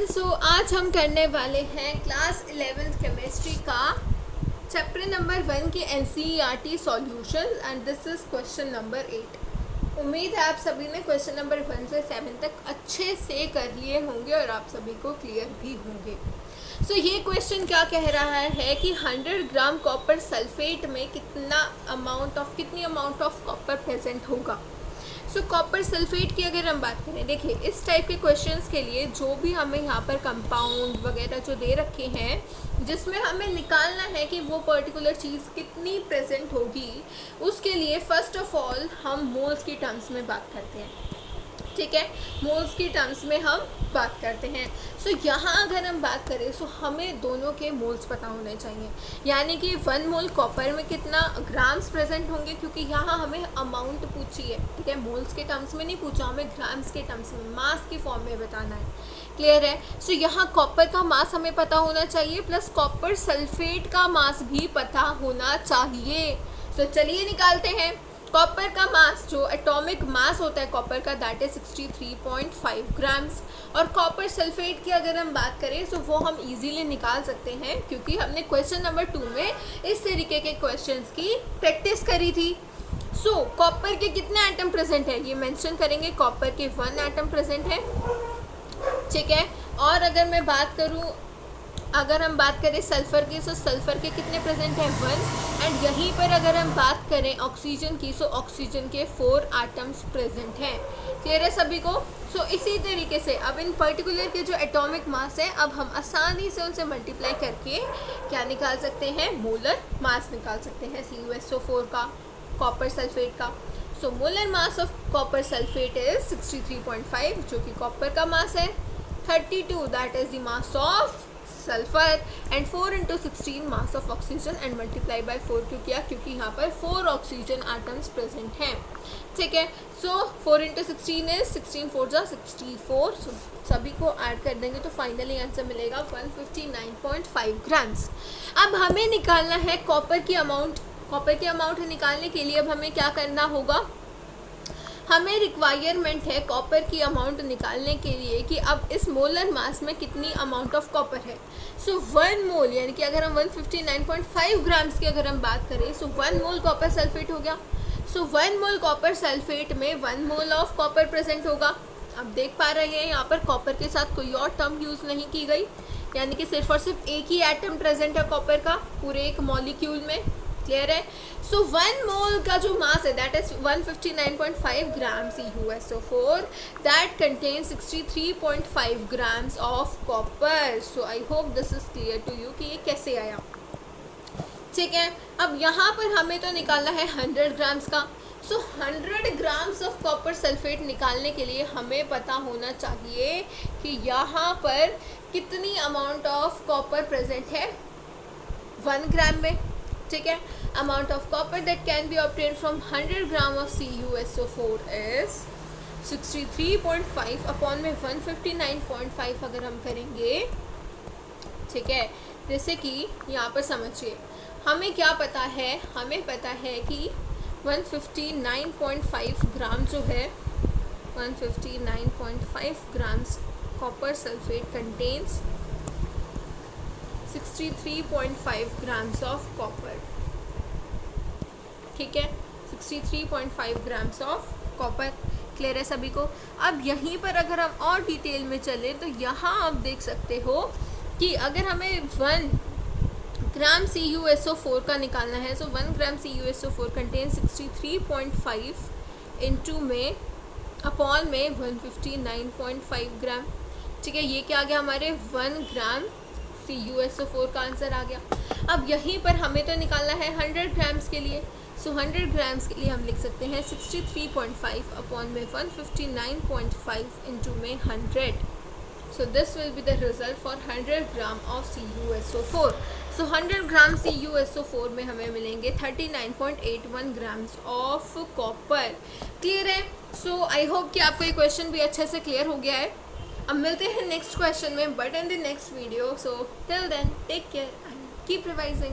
Everyone, सो आज हम करने वाले हैं क्लास 11th केमिस्ट्री का चैप्टर नंबर 1 के NCERT solutions and this is question number 8। उम्मीद है आप सभी ने क्वेश्चन नंबर 1 से 7 तक अच्छे से कर लिए होंगे और आप सभी को क्लियर भी होंगे। सो ये क्वेश्चन क्या कह रहा है कि 100 ग्राम कॉपर सल्फेट में कितनी अमाउंट ऑफ कॉपर प्रेजेंट होगा। सो कॉपर सल्फेट की अगर हम बात करें, देखिए इस टाइप के क्वेश्चंस के लिए जो भी हमें यहाँ पर कंपाउंड वगैरह जो दे रखे हैं जिसमें हमें निकालना है कि वो पर्टिकुलर चीज़ कितनी प्रेजेंट होगी, उसके लिए फ़र्स्ट ऑफ ऑल हम मोल्स की टर्म्स में बात करते हैं। ठीक है, मोल्स की टर्म्स में हम बात करते हैं। सो यहाँ अगर हम बात करें तो हमें दोनों के मोल्स पता होने चाहिए, यानी कि 1 मोल कॉपर में कितना ग्राम्स प्रेजेंट होंगे, क्योंकि यहाँ हमें अमाउंट पूछी है। ठीक है, मोल्स के टर्म्स में नहीं पूछा, हमें ग्राम्स के टर्म्स में मास की फॉर्म में बताना है। क्लियर है? सो यहाँ कॉपर का मास हमें पता होना चाहिए, प्लस कॉपर सल्फेट का मास भी पता होना चाहिए। सो चलिए निकालते हैं। कॉपर का मास, जो एटॉमिक मास होता है कॉपर का, दैट इज 63.5 ग्राम्स। और कॉपर सल्फेट की अगर हम बात करें तो वो हम इजीली निकाल सकते हैं, क्योंकि हमने क्वेश्चन नंबर 2 में इस तरीके के क्वेश्चंस की प्रैक्टिस करी थी। सो कॉपर के कितने एटम प्रेजेंट है ये मेंशन करेंगे। कॉपर के 1 एटम प्रेजेंट है। ठीक है, और अगर मैं बात करूँ, अगर हम बात करें सल्फ़र की, तो सल्फ़र के कितने प्रेजेंट हैं 1। एंड यहीं पर अगर हम बात करें ऑक्सीजन की, तो ऑक्सीजन के 4 एटम्स प्रेजेंट हैं। क्लियर है सभी को? सो इसी तरीके से अब इन पर्टिकुलर के जो एटॉमिक मास है, अब हम आसानी से उनसे मल्टीप्लाई करके क्या निकाल सकते हैं, मोलर मास निकाल सकते हैं CuSO4 का, कॉपर सल्फेट का। So molar mass of copper sulphate is 63.5, जो कि कॉपर का मास है। 32 that is the mass of sulphur, and 4 × 16 mass of oxygen, and multiply by 4 क्यों किया, क्योंकि यहाँ पर 4 ऑक्सीजन एटम्स प्रेजेंट हैं। ठीक है, सो 4 × 16 इज 16 4 जा 64। सो सभी को ऐड कर देंगे तो फाइनली आंसर मिलेगा 159.5 ग्राम्स। अब हमें निकालना है कॉपर की अमाउंट। कॉपर की अमाउंट निकालने के लिए अब हमें क्या करना होगा, हमें रिक्वायरमेंट है कॉपर की अमाउंट निकालने के लिए कि अब इस मोलर मास में कितनी अमाउंट ऑफ कॉपर है। सो 1 मोल, यानी कि अगर हम 159.5 ग्राम्स की अगर हम बात करें, सो 1 मोल कॉपर सल्फेट हो गया। सो 1 मोल कॉपर सल्फेट में 1 मोल ऑफ कॉपर प्रेजेंट होगा। अब देख पा रहे हैं यहाँ पर कॉपर के साथ कोई और टर्म यूज़ नहीं की गई, यानी कि सिर्फ और सिर्फ एक ही एटम प्रेजेंट है कॉपर का पूरे एक मॉलिक्यूल में। क्लियर है? सो 1 मोल का जो मास है that is 159.5 gram CuSO4 that contain 63.5 grams of copper. So I hope this is clear to you कि ये कैसे आया। ठीक है, अब यहाँ पर हमें तो निकालना है 100 ग्राम्स का। सो 100 ग्राम्स ऑफ कॉपर सल्फेट निकालने के लिए हमें पता होना चाहिए कि यहाँ पर कितनी अमाउंट ऑफ कॉपर प्रेजेंट है 1 ग्राम में। ठीक है, amount of copper that can be obtain from 100 gram of CuSO4 is 63.5 upon में 159.5 अगर हम करेंगे। ठीक है, जैसे कि यहाँ पर समझिए हमें क्या पता है, हमें पता है कि 159.5 ग्राम जो है, 159.5 grams copper sulphate contains 63.5 grams of copper. ठीक है, 63.5 ग्राम्स ऑफ कॉपर। क्लियर है सभी को? अब यहीं पर अगर हम और डिटेल में चलें तो यहाँ आप देख सकते हो कि अगर हमें 1 ग्राम CuSO4 का निकालना है, सो 1 ग्राम CuSO4 कंटेन 63.5 इंटू में अपॉन में 159.5 ग्राम। ठीक है, ये क्या आ गया हमारे 1 ग्राम CuSO4 का आंसर आ गया। अब यहीं पर हमें तो निकालना है 100 ग्राम्स के लिए। सो 100 ग्राम्स के लिए हम लिख सकते हैं 63.5 अपॉन में 159.5 इंटू में 100। So this will be the result for 100 gram of CuSO4। So 100 gram CuSO4 में हमें मिलेंगे 39.81 ग्राम्स ऑफ कॉपर। क्लियर है? सो आई होप कि आपको ये क्वेश्चन भी अच्छे से क्लियर हो गया है। अब मिलते हैं नेक्स्ट क्वेश्चन में, but in the next video. So till then take care and keep revising.